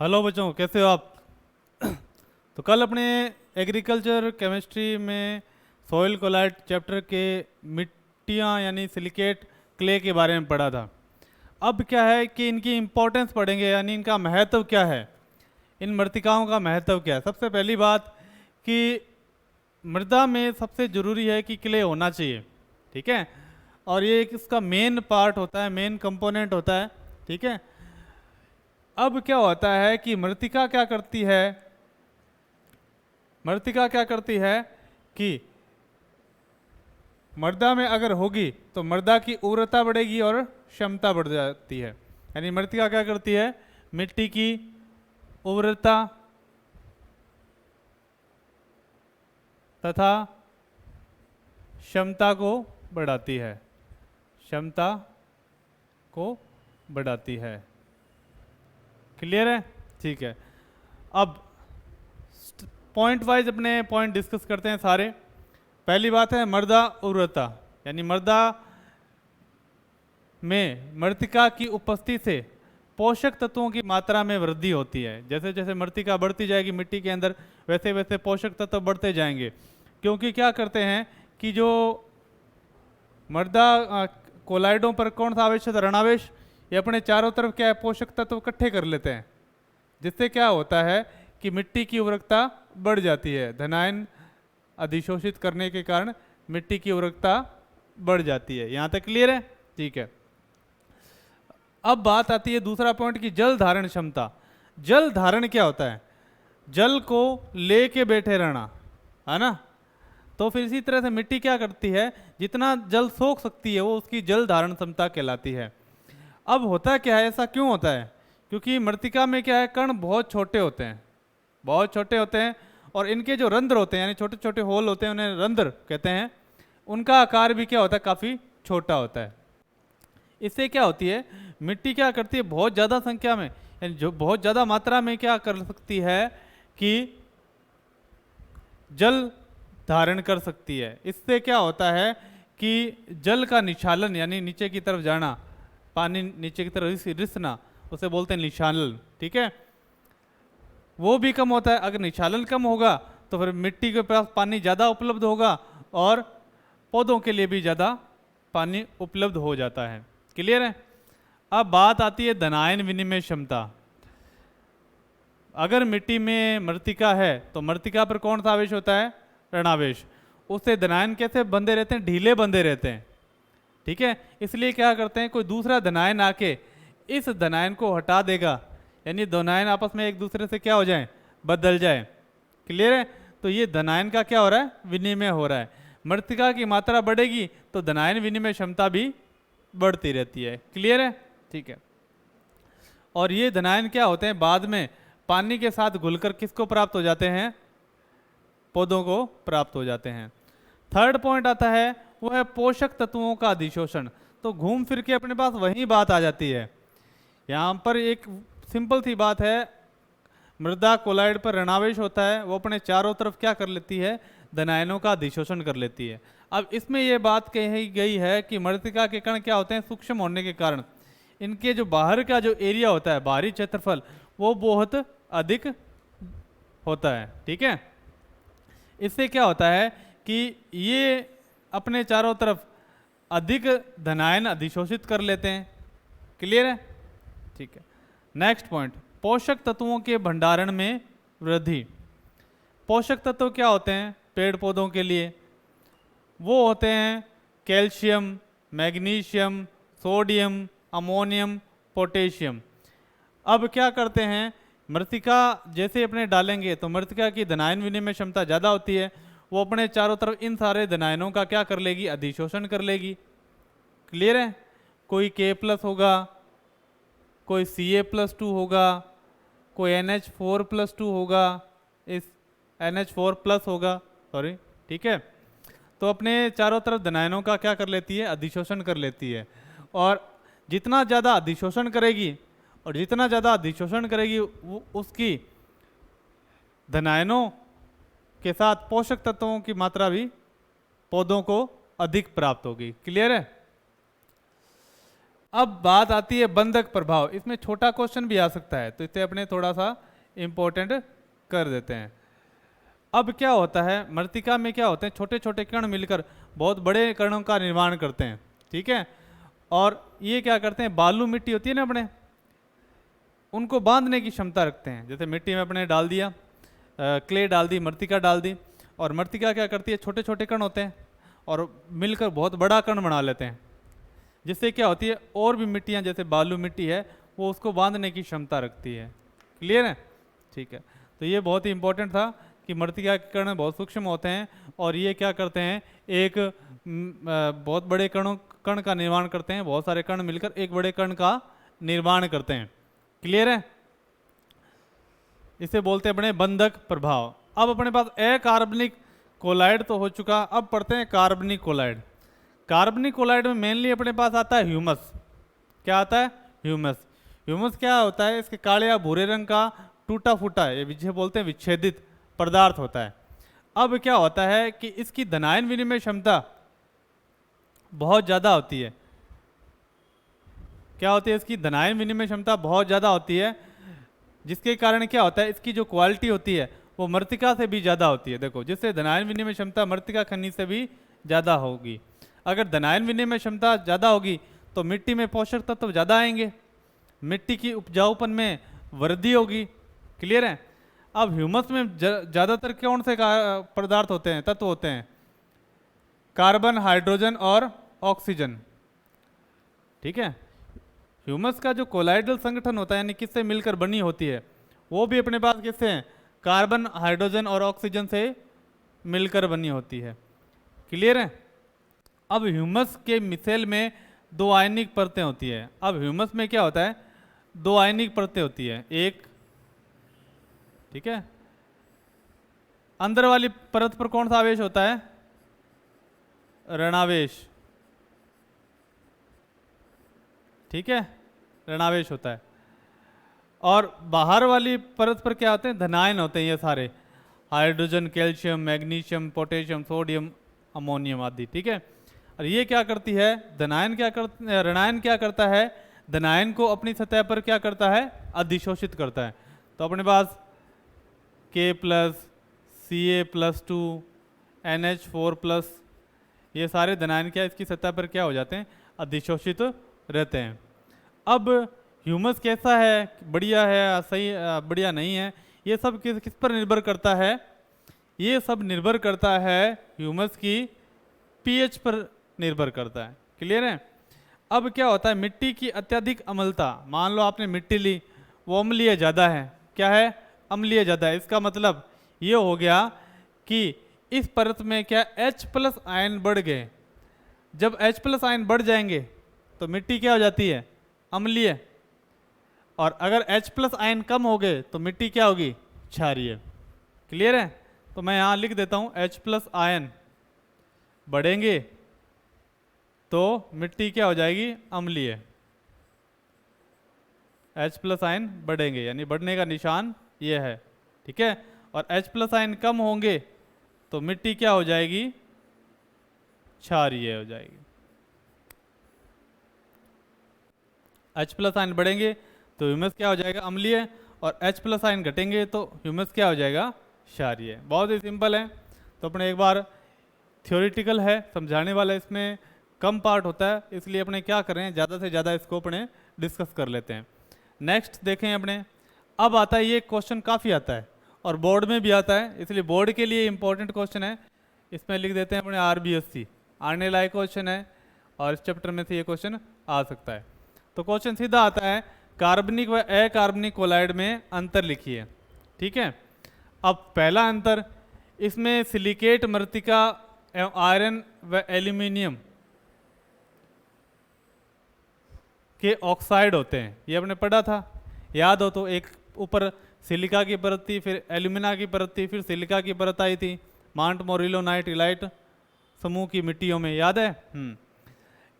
Hello बच्चों, कैसे हो आप? तो कल अपने एग्रीकल्चर केमिस्ट्री में सॉइल कोलाइड चैप्टर के मिट्टियाँ यानी सिलिकेट क्ले के बारे में पढ़ा था। अब क्या है कि इनकी इम्पोर्टेंस पढ़ेंगे, यानी इनका महत्व क्या है, इन मृत्तिकाओं का महत्व क्या है। सबसे पहली बात कि मृदा में सबसे ज़रूरी है कि क्ले होना चाहिए, ठीक है। और ये एक इसका मेन पार्ट होता है, मेन कंपोनेंट होता है, ठीक है। अब क्या होता है कि मृत्तिका क्या करती है, मृत्तिका क्या करती है कि मृदा में अगर होगी तो मृदा की उर्वरता बढ़ेगी और क्षमता बढ़ जाती है। यानी मृत्तिका क्या करती है, मिट्टी की उर्वरता तथा क्षमता को बढ़ाती है, क्षमता को बढ़ाती है। क्लियर है? ठीक है। अब पॉइंट वाइज अपने पॉइंट डिस्कस करते हैं सारे। पहली बात है मृदा उर्वरता, यानी मृदा में मृत्तिका की उपस्थिति से पोषक तत्वों की मात्रा में वृद्धि होती है। जैसे जैसे मृत्तिका बढ़ती जाएगी मिट्टी के अंदर, वैसे वैसे पोषक तत्व बढ़ते जाएंगे। क्योंकि क्या करते हैं कि जो मृदा कोलाइडों पर कौन सा आवेश है, ऋणावेश, ये अपने चारों तरफ क्या है, पोषक तत्व इकट्ठे कर लेते हैं, जिससे क्या होता है कि मिट्टी की उर्वरकता बढ़ जाती है। धनायन अधिशोषित करने के कारण मिट्टी की उर्वरकता बढ़ जाती है। यहाँ तक क्लियर है? ठीक है। अब बात आती है दूसरा पॉइंट की जल धारण क्षमता। जल धारण क्या होता है? जल को लेके बैठे रहना, है ना। तो फिर इसी तरह से मिट्टी क्या करती है, जितना जल सोख सकती है वो उसकी जल धारण क्षमता कहलाती है। अब होता क्या है, ऐसा क्यों होता है? क्योंकि मृत्तिका में क्या है, कण बहुत छोटे होते हैं, बहुत छोटे होते हैं, और इनके जो रंध्र होते हैं यानी छोटे छोटे होल होते हैं उन्हें रंध्र कहते हैं, उनका आकार भी क्या होता है, काफ़ी छोटा होता है। इससे क्या होती है, मिट्टी क्या करती है, बहुत ज़्यादा संख्या में यानी जो बहुत ज़्यादा मात्रा में क्या कर सकती है कि जल धारण कर सकती है। इससे क्या होता है कि जल का निचालन यानी नीचे की तरफ जाना, पानी नीचे की तरफ रिसना, उसे बोलते हैं निचालन, ठीक है, वो भी कम होता है। अगर निचालन कम होगा तो फिर मिट्टी के पास पानी ज़्यादा उपलब्ध होगा और पौधों के लिए भी ज़्यादा पानी उपलब्ध हो जाता है। क्लियर है? अब बात आती है धनायन विनिमय क्षमता। अगर मिट्टी में मृत्तिका है तो मृत्तिका पर कौन सा आवेश होता है, ऋणावेश। उससे धनायन कैसे बंधे रहते हैं, ढीले बंधे रहते हैं, ठीक है। इसलिए क्या करते हैं, कोई दूसरा धनायन आके इस धनायन को हटा देगा, यानी धनायन आपस में एक दूसरे से क्या हो जाए, बदल जाए। क्लियर है? तो ये धनायन का क्या हो रहा है, विनिमय हो रहा है। मृत्तिका की मात्रा बढ़ेगी तो धनायन विनिमय क्षमता भी बढ़ती रहती है। क्लियर है? ठीक है। और ये धनायन क्या होते हैं, बाद में पानी के साथ घुलकर किसको प्राप्त हो जाते हैं, पौधों को प्राप्त हो जाते हैं। थर्ड पॉइंट आता है वो है पोषक तत्वों का अधिशोषण। तो घूम फिर के अपने पास वही बात आ जाती है। यहाँ पर एक सिंपल सी बात है, मृदा कोलाइड पर ऋणावेश होता है, वो अपने चारों तरफ क्या कर लेती है, धनायनों का अधिशोषण कर लेती है। अब इसमें यह बात कही गई है कि मृत्तिका के कण क्या होते हैं, सूक्ष्म होने के कारण इनके जो बाहर का जो एरिया होता है, बाहरी क्षेत्रफल, वो बहुत अधिक होता है, ठीक है। इससे क्या होता है कि ये अपने चारों तरफ अधिक धनायन अधिशोषित कर लेते हैं। क्लियर है? ठीक है। नेक्स्ट पॉइंट, पोषक तत्वों के भंडारण में वृद्धि। पोषक तत्व क्या होते हैं पेड़ पौधों के लिए? वो होते हैं calcium, magnesium, sodium, ammonium, potassium. अब क्या करते हैं, मृत्तिका जैसे अपने डालेंगे तो मृत्तिका की धनायन विनिमय क्षमता ज़्यादा होती है, वो अपने चारों तरफ इन सारे धनायनों का क्या कर लेगी, अधिशोषण कर लेगी। क्लियर है? कोई K+ होगा, कोई Ca+2 होगा, कोई NH4+2 होगा, इस NH4+ होगा, सॉरी, ठीक है। तो अपने चारों तरफ धनायनों का क्या कर लेती है, अधिशोषण कर लेती है। और जितना ज़्यादा अधिशोषण करेगी और जितना ज़्यादा अधिशोषण करेगी वो उसकी धनायनों के साथ पोषक तत्वों की मात्रा भी पौधों को अधिक प्राप्त होगी। क्लियर है? अब बात आती है बंधक प्रभाव। इसमें छोटा क्वेश्चन भी आ सकता है, तो इसे अपने थोड़ा सा इम्पोर्टेंट कर देते हैं। अब क्या होता है, मृत्तिका में क्या होते हैं, छोटे छोटे कण मिलकर बहुत बड़े कणों का निर्माण करते हैं, ठीक है। और ये क्या करते हैं, बालू मिट्टी होती है ना अपने, उनको बांधने की क्षमता रखते हैं। जैसे मिट्टी में अपने डाल दिया, क्ले डाल दी, मृत्तिका डाल दी, और मृत्तिका क्या करती है, छोटे छोटे कण होते हैं और मिलकर बहुत बड़ा कण बना लेते हैं, जिससे क्या होती है, और भी मिट्टियाँ जैसे बालू मिट्टी है वो उसको बांधने की क्षमता रखती है। क्लियर है, ठीक है। तो ये बहुत ही इंपॉर्टेंट था कि मृत्तिका के कण बहुत सूक्ष्म होते हैं और ये क्या करते हैं, एक बहुत बड़े कण का निर्माण करते हैं। बहुत सारे कण मिलकर एक बड़े कण का निर्माण करते हैं। क्लियर है, इसे बोलते हैं अपने बंधक प्रभाव। अब अपने पास अकार्बनिक कोलाइड तो हो चुका, अब पढ़ते हैं कार्बनिक कोलाइड। कार्बनिक कोलाइड में मेनली अपने पास आता है ह्यूमस। क्या आता है, ह्यूमस। ह्यूमस क्या होता है, इसके काले या भूरे रंग का टूटा फूटा, ये जिसे बोलते हैं विच्छेदित पदार्थ होता है। अब क्या होता है कि इसकी धनायन विनिमय क्षमता बहुत ज़्यादा होती है। क्या होती है, इसकी धनायन विनिमय क्षमता बहुत ज़्यादा होती है, जिसके कारण क्या होता है, इसकी जो क्वालिटी होती है वो मृत्तिका से भी ज़्यादा होती है। देखो, जिससे धनायन विनिमय क्षमता मृत्तिका खनिज से भी ज़्यादा होगी। अगर धनायन विनिमय क्षमता ज़्यादा होगी तो मिट्टी में पोषक तत्व ज़्यादा आएंगे, मिट्टी की उपजाऊपन में वृद्धि होगी। क्लियर है। अब ह्यूमस में ज़्यादातर कौन से पदार्थ होते हैं, तत्व होते हैं, कार्बन, हाइड्रोजन और ऑक्सीजन, ठीक है। ह्यूमस का जो कोलाइडल संगठन होता है, यानी किससे मिलकर बनी होती है, वो भी अपने पास किससे हैं, कार्बन, हाइड्रोजन और ऑक्सीजन से मिलकर बनी होती है। क्लियर है। अब ह्यूमस के मिसेल में दो आयनिक परतें होती है। अब ह्यूमस में क्या होता है, दो आयनिक परतें होती है, एक, ठीक है, अंदर वाली परत पर कौन सा आवेश होता है, ऋणावेश, ठीक है, ऋणावेश होता है। और बाहर वाली परत पर क्या होते हैं, धनायन होते हैं, ये सारे hydrogen, calcium, magnesium, potassium, sodium, ammonium आदि, ठीक है। और ये क्या करती है, ऋणायन क्या करता है, धनायन को अपनी सतह पर क्या करता है, अधिशोषित करता है। तो अपने पास K+, Ca+2, NH4+, ये सारे धनायन क्या इसकी सतह पर क्या हो जाते हैं, अधिशोषित रहते हैं। अब ह्यूमस कैसा है, बढ़िया है, सही, बढ़िया नहीं है, ये सब किस पर निर्भर करता है, ये सब निर्भर करता है ह्यूमस की पीएच पर निर्भर करता है। क्लियर है। अब क्या होता है, मिट्टी की अत्यधिक अम्लता, मान लो आपने मिट्टी ली, वो अम्लीय ज़्यादा है, क्या है, अम्लीय ज़्यादा है। इसका मतलब ये हो गया कि इस परत में क्या H+ आयन बढ़ गए। जब H+ आयन बढ़ जाएंगे तो मिट्टी क्या हो जाती है, अम्लीय। और अगर H+ आयन कम हो गए तो मिट्टी क्या होगी, क्षारीय। क्लियर है। तो मैं यहाँ लिख देता हूँ, H+ आयन बढ़ेंगे तो मिट्टी क्या हो जाएगी, अम्लीय। H+ आयन बढ़ेंगे, यानी बढ़ने का निशान ये है, ठीक है। और H+ आयन कम होंगे तो मिट्टी क्या हो जाएगी, क्षारीय हो जाएगी। H+ आयन बढ़ेंगे तो ह्यूमस क्या हो जाएगा, अम्लीय, और H+ आयन घटेंगे तो ह्यूमस क्या हो जाएगा, क्षारीय। बहुत ही सिंपल है। तो अपने एक बार थ्योरेटिकल है, समझाने वाला इसमें कम पार्ट होता है, इसलिए अपने क्या करें, ज़्यादा से ज़्यादा इसको अपने डिस्कस कर लेते हैं। नेक्स्ट देखें अपने, अब आता है, ये क्वेश्चन काफ़ी आता है और बोर्ड में भी आता है, इसलिए बोर्ड के लिए इंपॉर्टेंट क्वेश्चन है। इसमें लिख देते हैं अपने RBSc, आने लायक क्वेश्चन है और इस चैप्टर में से ये क्वेश्चन आ सकता है। तो क्वेश्चन सीधा आता है, कार्बनिक व अकार्बनिक कोलाइड में अंतर लिखिए, ठीक है। अब पहला अंतर, इसमें सिलिकेट मृत्तिका एवं आयरन व एल्यूमिनियम के ऑक्साइड होते हैं, ये आपने पढ़ा था, याद हो तो। एक ऊपर सिलिका की परत थी, फिर एल्यूमिना की परत थी, फिर सिलिका की परत आई थी माउंट मोरिलोनाइट इलाइट समूह की मिट्टियों में, याद है।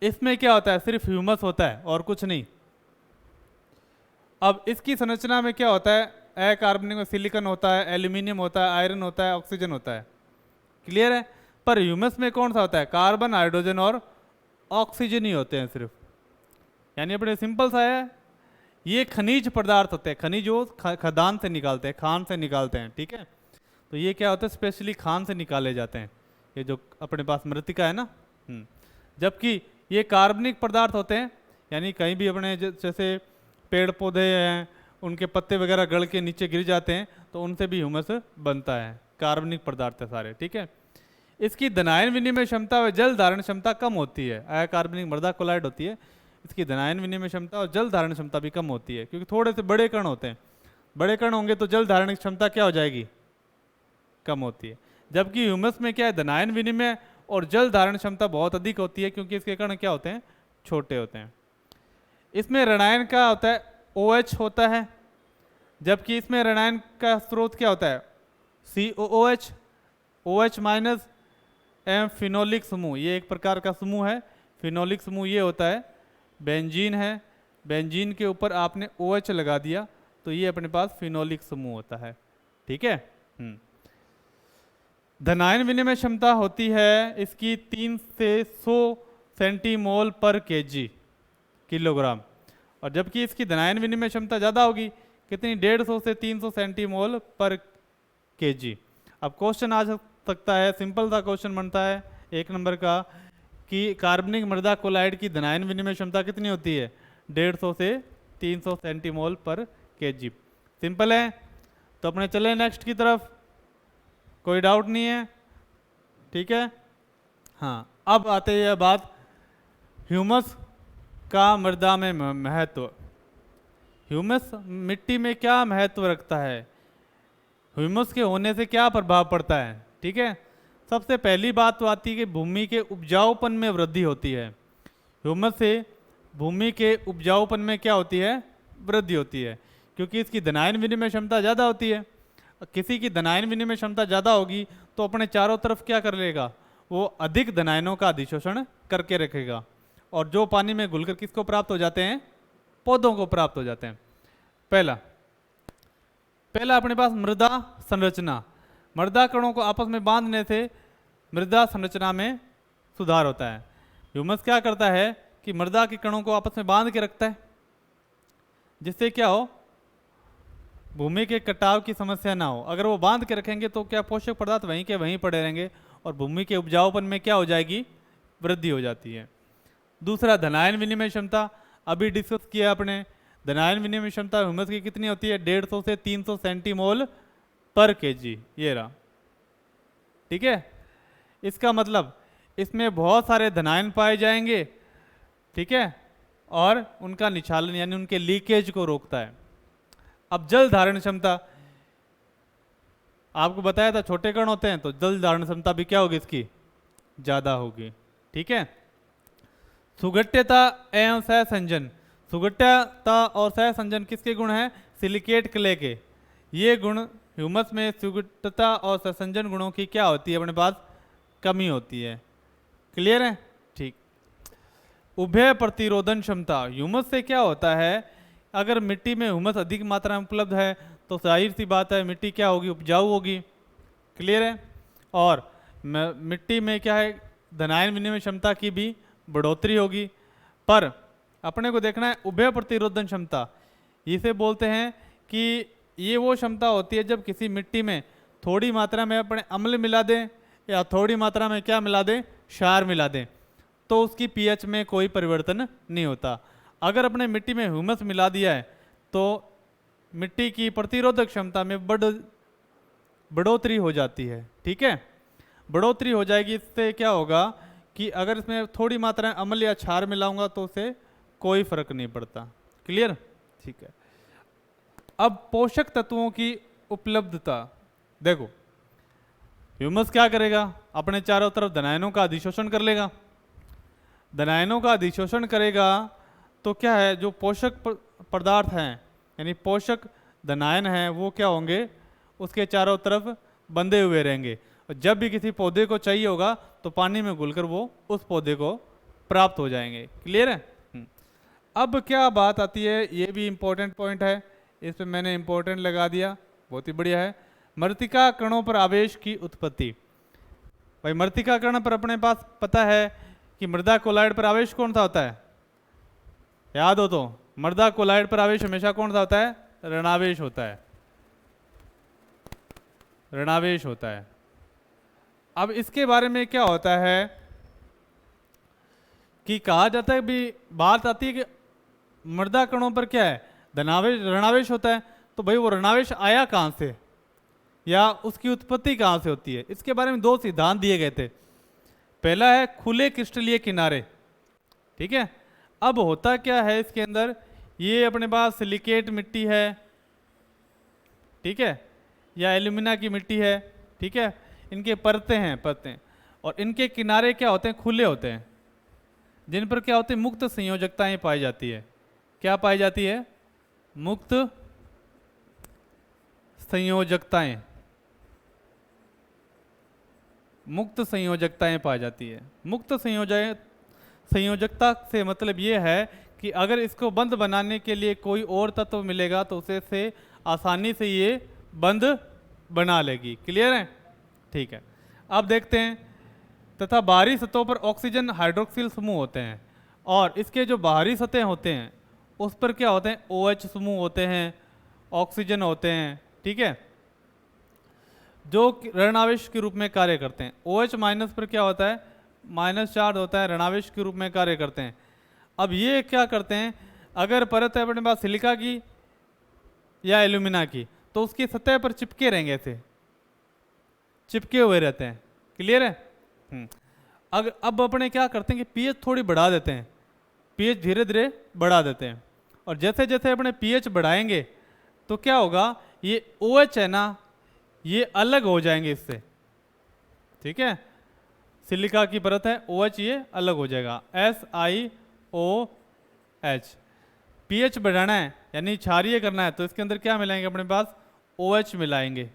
इसमें क्या होता है, सिर्फ ह्यूमस होता है और कुछ नहीं। अब इसकी संरचना में क्या होता है, अकार्बनिक में सिलिकॉन होता है, एल्यूमिनियम होता है, आयरन होता है, ऑक्सीजन होता है। क्लियर है। पर ह्यूमस में कौन सा होता है, कार्बन, हाइड्रोजन और ऑक्सीजन ही होते हैं सिर्फ। यानी अपने सिंपल सा है, ये खनिज पदार्थ होते हैं, खनिज जो खदान से निकालते हैं, खान से निकालते हैं, ठीक है। तो ये क्या होता है, स्पेशली खान से निकाले जाते हैं, ये जो अपने पास मृतिका है ना। जबकि ये कार्बनिक पदार्थ होते हैं, यानी कहीं भी अपने जैसे पेड़ पौधे हैं, उनके पत्ते वगैरह गल के नीचे गिर जाते हैं तो उनसे भी ह्यूमस बनता है, कार्बनिक पदार्थ है सारे, ठीक है। इसकी धनायन विनिमय क्षमता व जल धारण क्षमता कम होती है, अकार्बनिक मृदा कोलाइड होती है, इसकी धनायन विनिमय क्षमता और जल धारण क्षमता भी कम होती है, क्योंकि थोड़े से बड़े कण होते हैं, बड़े कण होंगे तो जल धारण क्षमता क्या हो जाएगी, कम होती है। जबकि ह्यूमस में क्या है, धनायन विनिमय और जल धारण क्षमता बहुत अधिक होती है, क्योंकि इसके कण क्या होते हैं, छोटे होते हैं। इसमें ऋणायन का होता है OH होता है, जबकि इसमें ऋणायन का स्रोत क्या होता है, COOH, OH माइनस एवं फिनोलिक समूह, ये एक प्रकार का समूह है। फिनोलिक समूह ये होता है, बेंजीन है, बेंजीन के ऊपर आपने OH लगा दिया तो ये अपने पास फिनोलिक समूह होता है, ठीक है। धनायन विनिमय क्षमता होती है इसकी 3 से 100 सेंटीमोल पर केजी, किलोग्राम, और जबकि इसकी धनायन विनिमय क्षमता ज़्यादा होगी, कितनी, 150 से 300 सेंटीमोल पर केजी। अब क्वेश्चन आ सकता है, सिंपल सा क्वेश्चन बनता है 1 नंबर का, कि कार्बनिक मृदा कोलाइड की धनायन विनिमय क्षमता कितनी होती है, 150 से 300 सेंटीमोल पर केजी। सिंपल है, तो अपने चले नेक्स्ट की तरफ, कोई डाउट नहीं है, ठीक है। हाँ, अब आते हैं बात ह्यूमस का मृदा में महत्व। ह्यूमस मिट्टी में क्या महत्व रखता है, ह्यूमस के होने से क्या प्रभाव पड़ता है, ठीक है। सबसे पहली बात तो आती है कि भूमि के उपजाऊपन में वृद्धि होती है। ह्यूमस से भूमि के उपजाऊपन में क्या होती है, वृद्धि होती है, क्योंकि इसकी धनायन विनिमय क्षमता ज़्यादा होती है। किसी की धनायन विनिमय क्षमता ज़्यादा होगी तो अपने चारों तरफ क्या कर लेगा, वो अधिक धनायनों का अधिशोषण करके रखेगा, और जो पानी में घुलकर किसको प्राप्त हो जाते हैं, पौधों को प्राप्त हो जाते हैं। पहला अपने पास मृदा संरचना, मृदा कणों को आपस में बांधने से मृदा संरचना में सुधार होता है। ह्यूमस क्या करता है कि मृदा के कणों को आपस में बांध के रखता है, जिससे क्या हो, भूमि के कटाव की समस्या ना हो। अगर वो बांध के रखेंगे तो क्या, पोषक पदार्थ वहीं के वहीं पड़े रहेंगे और भूमि के उपजाऊपन में क्या हो जाएगी, वृद्धि हो जाती है। दूसरा, धनायन विनिमय क्षमता, अभी डिस्कस किया आपने, धनायन विनिमय क्षमता ह्यूमस की कितनी होती है, 150 से 300 सेंटीमोल पर केजी, ये रहा, ठीक है। इसका मतलब इसमें बहुत सारे धनायन पाए जाएंगे, ठीक है, और उनका निचालन यानी उनके लीकेज को रोकता है। अब जल धारण क्षमता, आपको बताया था छोटे कण होते हैं तो जल धारण क्षमता भी क्या होगी, इसकी ज़्यादा होगी, ठीक है। सुगठ्यता एवं सहसंजन, सुगठ्यता और सहसंजन किसके गुण हैं, सिलिकेट क्ले के। ये गुण ह्यूमस में सुगठ्यता और सहसंजन गुणों की क्या होती है, अपने पास कमी होती है। क्लियर है, ठीक। उभय प्रतिरोधन क्षमता, ह्यूमस से क्या होता है, अगर मिट्टी में ह्यूमस अधिक मात्रा में उपलब्ध है तो जाहिर सी बात है मिट्टी क्या होगी, उपजाऊ होगी। क्लियर है, और मिट्टी में क्या है, धनायन विनिमय क्षमता की भी बढ़ोतरी होगी। पर अपने को देखना है उभय प्रतिरोधन क्षमता, इसे बोलते हैं कि ये वो क्षमता होती है जब किसी मिट्टी में थोड़ी मात्रा में अपने अम्ल मिला दें या थोड़ी मात्रा में क्या मिला दें, क्षार मिला दें, तो उसकी पीएच में कोई परिवर्तन नहीं होता। अगर अपने मिट्टी में ह्यूमस मिला दिया है तो मिट्टी की प्रतिरोधक क्षमता में बढ़ोतरी हो जाती है, ठीक है, बढ़ोतरी हो जाएगी। इससे क्या होगा कि अगर इसमें थोड़ी मात्रा में अम्ल या क्षार मिलाऊंगा तो उससे कोई फर्क नहीं पड़ता। क्लियर, ठीक है। अब पोषक तत्वों की उपलब्धता, देखो ह्यूमस क्या करेगा, अपने चारों तरफ धनायनों का अधिशोषण कर लेगा। धनायनों का अधिशोषण करेगा तो क्या है, जो पोषक पदार्थ हैं यानी पोषक धनायन हैं वो क्या होंगे, उसके चारों तरफ बंधे हुए रहेंगे, और जब भी किसी पौधे को चाहिए होगा तो पानी में घुलकर वो उस पौधे को प्राप्त हो जाएंगे। क्लियर है। अब क्या बात आती है, ये भी इम्पोर्टेंट पॉइंट है, इस पे मैंने इम्पोर्टेंट लगा दिया, बहुत ही बढ़िया है। मृतिका कणों पर आवेश की उत्पत्ति। भाई मृतिका कण पर अपने पास पता है कि मृदा कोलाइड पर आवेश कौन सा होता है, याद हो तो मृदा कोलाइड पर आवेश हमेशा कौन सा होता है? ऋणावेश होता है, ऋणावेश होता है। अब इसके बारे में क्या होता है कि कहा जाता है भी, बात आती है कि मृदा कणों पर क्या है? धनावेश, ऋणावेश होता है। तो भाई वो ऋणावेश आया कहाँ से या उसकी उत्पत्ति कहाँ से होती है? इसके बारे में दो सिद्धांत दिए गए थे। पहला है खुले क्रिस्टलीय किनारे, ठीक है। अब होता क्या है इसके अंदर, ये अपने पास सिलिकेट मिट्टी है, ठीक है, या एल्यूमिना की मिट्टी है, ठीक है। इनके परतें हैं, परतें, और इनके किनारे क्या होते हैं? खुले होते हैं, जिन पर क्या होते हैं? मुक्त संयोजकताएं पाई जाती है। क्या पाई जाती है? मुक्त संयोजकताएं, मुक्त संयोजकताएं पाई जाती है। मुक्त संयोजकता से मतलब ये है कि अगर इसको बंद बनाने के लिए कोई और तत्व मिलेगा तो उसे से आसानी से ये बंद बना लेगी। क्लियर है? ठीक है। अब देखते हैं, तथा बाहरी सतहों पर ऑक्सीजन हाइड्रोक्सिल समूह होते हैं, और इसके जो बाहरी सतह होते हैं उस पर क्या होते हैं? OH समूह होते हैं, ऑक्सीजन होते हैं, ठीक है, जो ऋणावेश के रूप में कार्य करते हैं। OH माइनस पर क्या होता है? माइनस चार्ज होता है, ऋणावेश के रूप में कार्य करते हैं। अब ये क्या करते हैं, अगर परत है अपने पास सिलिका की या एल्यूमिना की, तो उसकी सतह पर चिपके रहेंगे, ऐसे चिपके हुए रहते हैं। क्लियर है? अगर अब अपने क्या करते हैं कि पीएच थोड़ी बढ़ा देते हैं, पीएच धीरे धीरे बढ़ा देते हैं, और जैसे जैसे अपने पीएच बढ़ाएंगे तो क्या होगा, ये OH है ना, ये अलग हो जाएंगे इससे, ठीक है। सिलिका की परत है, OH ये अलग हो जाएगा, SiOH। पीएच बढ़ाना है यानी क्षारीय करना है, तो इसके अंदर क्या मिलाएंगे अपने पास? OH मिलाएंगे,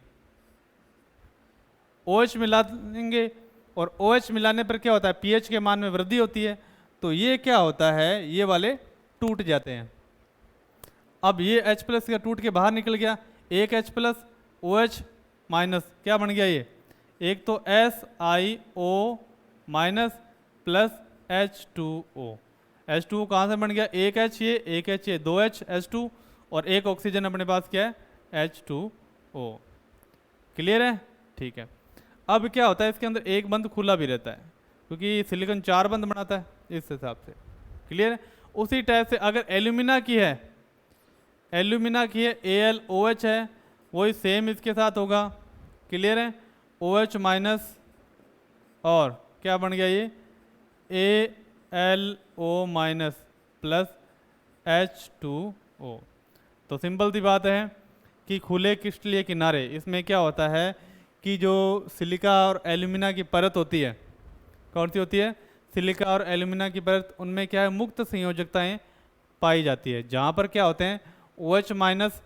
OH मिलाएंगे, और OH मिलाने पर क्या होता है? पीएच के मान में वृद्धि होती है, तो ये क्या होता है? ये वाले टूट जाते हैं। अब ये H प्लस का टूट के बाहर निकल गया, एक H प्लस OH माइनस, क्या बन गया ये? एक तो SiO minus plus H2O। H2O कहाँ से बन गया? एक H ये, एक H ये, दो H H2, और एक ऑक्सीजन अपने पास क्या है? H2O। क्लियर है? ठीक है। अब क्या होता है, इसके अंदर एक बंद खुला भी रहता है, क्योंकि सिलिकॉन 4 बंद बनाता है इस हिसाब से। क्लियर है? उसी टाइप से अगर एल्यूमिना की है, एल्यूमिना की है, AlOH है, वही सेम इसके साथ होगा। क्लियर है? OH माइनस, और क्या बन गया ये? AlO minus plus H2O। तो सिंपल सी बात है कि खुले क्रिस्टलीय किनारे, इसमें क्या होता है कि जो सिलिका और एल्यूमिना की परत होती है, कौन सी होती है? सिलिका और एल्यूमिना की परत, उनमें क्या है? मुक्त संयोजकताएं पाई जाती है, जहाँ पर क्या होते हैं? OH माइनस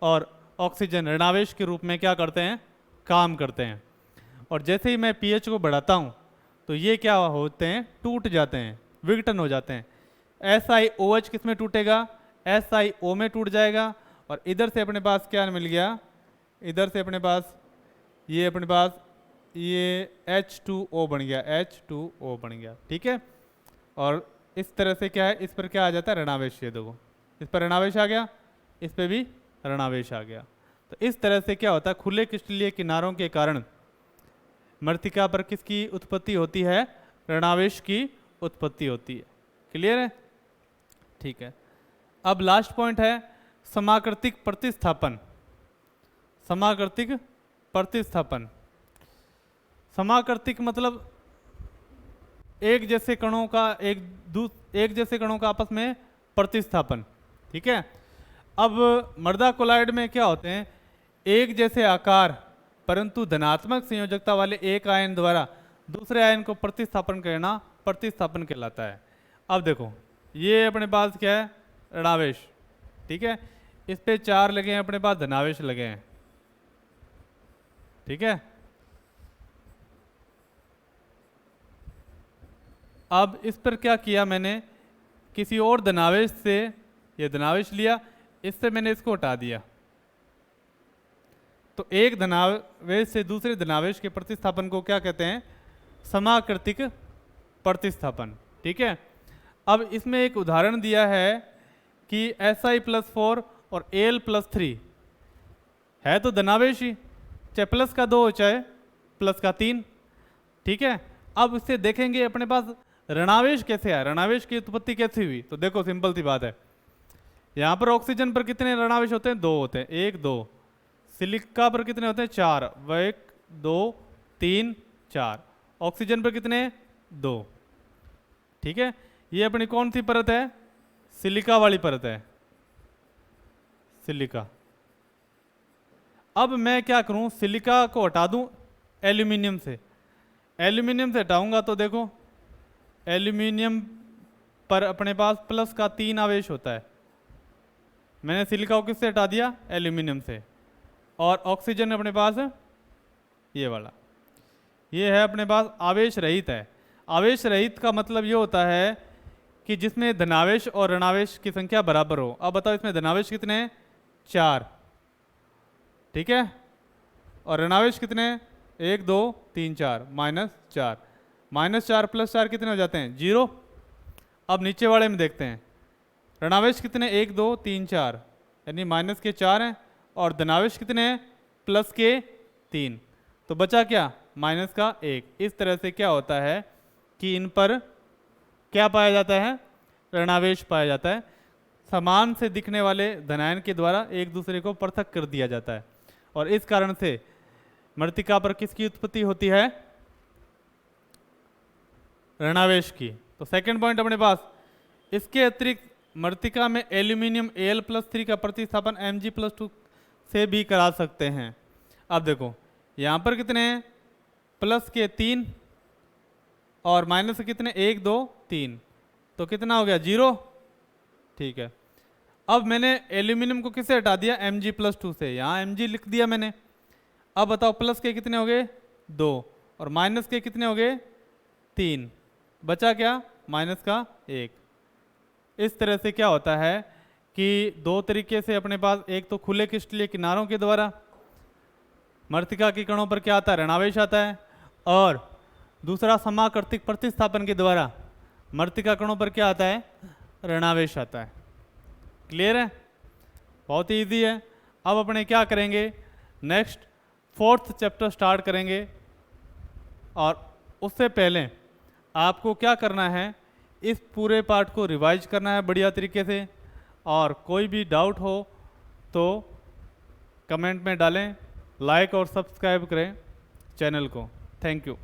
और ऑक्सीजन ऋणावेश के रूप में क्या करते हैं? काम करते हैं। और जैसे ही मैं pH को बढ़ाता हूँ तो ये क्या होते हैं? टूट जाते हैं, विघटन हो जाते हैं। SiOH किस में टूटेगा? SiO में टूट जाएगा, और इधर से अपने पास क्या मिल गया? इधर से अपने पास ये H2O बन गया, H2O बन गया, ठीक है। और इस तरह से क्या है, इस पर क्या आ जाता है? ऋणावेश। ये देखो, इस पर ऋणावेश आ गया, इस पर भी ऋणावेश आ गया। तो इस तरह से क्या होता है, खुले क्रिस्टलीय किनारों के कारण मृत्तिका पर किसकी उत्पत्ति होती है? ऋणावेश की उत्पत्ति होती है। क्लियर है? ठीक है। अब लास्ट पॉइंट है समाकृतिक प्रतिस्थापन। समाकृतिक प्रतिस्थापन, समाकृतिक मतलब एक जैसे कणों का एक जैसे कणों का आपस में प्रतिस्थापन, ठीक है। अब मृदा कोलाइड में क्या होते हैं? एक जैसे आकार परंतु धनात्मक संयोजकता वाले एक आयन द्वारा दूसरे आयन को प्रतिस्थापन करना प्रतिस्थापन कहलाता है। अब देखो, ये अपने पास क्या है? ऋणावेश, ठीक है। इस पे 4 लगे हैं, अपने पास धनावेश लगे हैं, ठीक है। अब इस पर क्या किया मैंने? किसी और धनावेश से ये धनावेश लिया, इससे मैंने इसको हटा दिया, तो एक धनावेश से दूसरे धनावेश के प्रतिस्थापन को क्या कहते हैं? समाकृतिक प्रतिस्थापन, ठीक है। अब इसमें एक उदाहरण दिया है कि Si+4 और Al+3 है तो धनावेश ही, चाहे प्लस का 2 चाहे प्लस का 3। ठीक है, अब इससे देखेंगे अपने पास ऋणावेश कैसे आया, ऋणावेश की उत्पत्ति कैसे हुई। तो देखो सिंपल सी बात है, यहाँ पर ऑक्सीजन पर कितने ऋणावेश होते हैं, 2 होते हैं, 1 2। सिलिका पर कितने होते हैं, 4, 1 2 3 4। ऑक्सीजन पर कितने, 2। ठीक है, ये अपनी कौन सी परत है, सिलिका वाली परत है, सिलिका। अब मैं क्या करूं, सिलिका को हटा दूं एल्यूमिनियम से। एल्यूमिनियम से हटाऊंगा तो देखो एल्यूमिनियम पर अपने पास प्लस का 3 आवेश होता है। मैंने सिलिका को किससे हटा दिया, एल्यूमिनियम से। और ऑक्सीजन अपने पास ये वाला, ये है अपने पास आवेश रहित है। आवेश रहित का मतलब ये होता है कि जिसमें धनावेश और ऋणावेश की संख्या बराबर हो। अब बताओ इसमें धनावेश कितने हैं, 4। ठीक है, और ऋणावेश कितने हैं, 1 2 3 4, -4। -4 + 4 कितने हो जाते हैं, 0। अब नीचे वाले में देखते हैं, ऋणावेश कितने, 1 2 3 4, यानी -4 हैं, और धनावेश कितने हैं, +3। तो बचा क्या, -1। इस तरह से क्या होता है कि इन पर क्या पाया जाता है, ऋणावेश पाया जाता है। समान से दिखने वाले धनायन के द्वारा एक दूसरे को पृथक कर दिया जाता है, और इस कारण से मृत्तिका पर किसकी उत्पत्ति होती है, ऋणावेश की। तो सेकंड पॉइंट अपने पास, इसके अतिरिक्त मृत्तिका में एल्यूमिनियम Al+3 का प्रतिस्थापन Mg+2 से भी करा सकते हैं। अब देखो यहाँ पर कितने हैं, प्लस के 3 और माइनस के कितने, 1 2 3, तो कितना हो गया, 0। ठीक है, अब मैंने एल्यूमिनियम को किससे हटा दिया, Mg+2 से, यहाँ Mg लिख दिया मैंने। अब बताओ प्लस के कितने हो गए, 2, और माइनस के कितने हो गए, 3, बचा क्या, -1। इस तरह से क्या होता है कि दो तरीके से अपने पास, एक तो खुले क्रिस्टलीय किनारों के द्वारा मृत्तिका के कणों पर क्या आता है, ऋणावेश आता है, और दूसरा समाकर्तिक प्रतिस्थापन के द्वारा मृत्तिका कणों पर क्या आता है, ऋणावेश आता है। क्लियर है, बहुत ही ईजी है। अब अपने क्या करेंगे, नेक्स्ट 4th चैप्टर स्टार्ट करेंगे, और उससे पहले आपको क्या करना है, इस पूरे पार्ट को रिवाइज करना है बढ़िया तरीके से, और कोई भी डाउट हो तो कमेंट में डालें, लाइक और सब्सक्राइब करें चैनल को। Thank you.